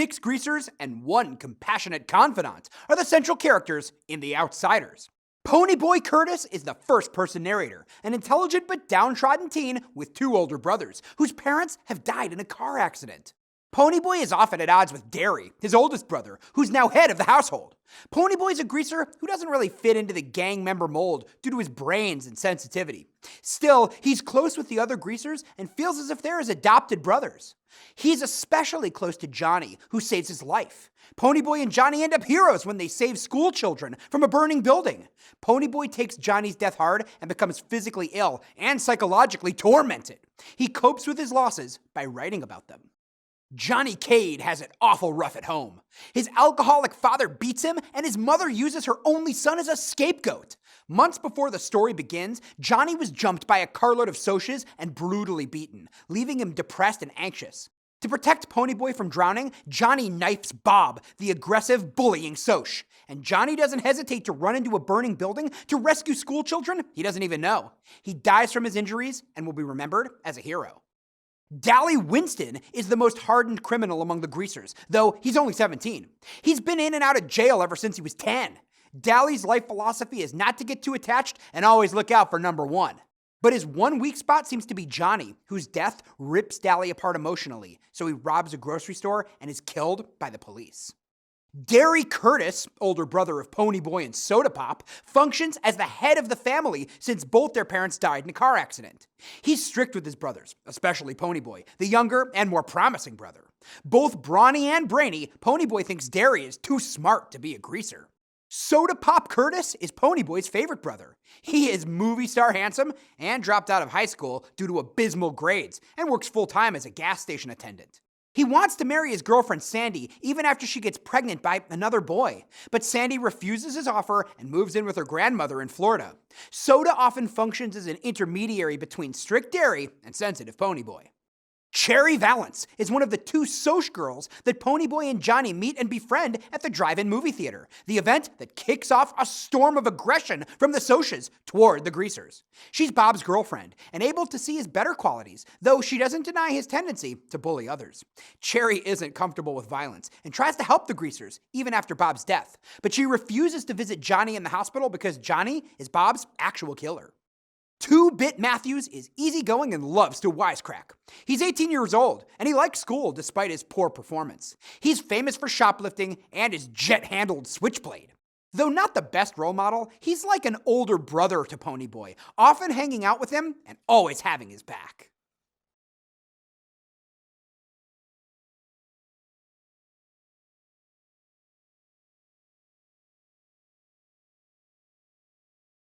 6 greasers, and 1 compassionate confidant are the central characters in The Outsiders. Ponyboy Curtis is the first-person narrator, an intelligent but downtrodden teen with 2 older brothers, whose parents have died in a car accident. Ponyboy is often at odds with Darry, his oldest brother, who's now head of the household. Ponyboy's a greaser who doesn't really fit into the gang member mold due to his brains and sensitivity. Still, he's close with the other greasers and feels as if they're his adopted brothers. He's especially close to Johnny, who saves his life. Ponyboy and Johnny end up heroes when they save school children from a burning building. Ponyboy takes Johnny's death hard and becomes physically ill and psychologically tormented. He copes with his losses by writing about them. Johnny Cade has it awful rough at home. His alcoholic father beats him, and his mother uses her only son as a scapegoat. Months before the story begins, Johnny was jumped by a carload of Socs and brutally beaten, leaving him depressed and anxious. To protect Ponyboy from drowning, Johnny knifes Bob, the aggressive, bullying Soc. And Johnny doesn't hesitate to run into a burning building to rescue school children he doesn't even know. He dies from his injuries and will be remembered as a hero. Winston is the most hardened criminal among the greasers, though he's only 17. He's been in and out of jail ever since he was 10. Dally's life philosophy is not to get too attached and always look out for number 1. But his one weak spot seems to be Johnny, whose death rips Darry apart emotionally, so he robs a grocery store and is killed by the police. Darry Curtis, older brother of Ponyboy and Sodapop, functions as the head of the family since both their parents died in a car accident. He's strict with his brothers, especially Ponyboy, the younger and more promising brother. Both brawny and brainy, Ponyboy thinks Darry is too smart to be a greaser. Sodapop Curtis is Ponyboy's favorite brother. He is movie star handsome and dropped out of high school due to abysmal grades and works full-time as a gas station attendant. He wants to marry his girlfriend Sandy even after she gets pregnant by another boy, but Sandy refuses his offer and moves in with her grandmother in Florida. Soda often functions as an intermediary between strict Darry and sensitive Ponyboy. Valance is one of the 2 Soc girls that Ponyboy and Johnny meet and befriend at the drive-in movie theater, the event that kicks off a storm of aggression from the Socs toward the greasers. She's Bob's girlfriend and able to see his better qualities, though she doesn't deny his tendency to bully others. Cherry isn't comfortable with violence and tries to help the greasers, even after Bob's death, but she refuses to visit Johnny in the hospital because Johnny is Bob's actual killer. 2-bit Mathews is easygoing and loves to wisecrack. He's 18 years old, and he likes school despite his poor performance. He's famous for shoplifting and his jet-handled switchblade. Though not the best role model, he's like an older brother to Ponyboy, often hanging out with him and always having his back.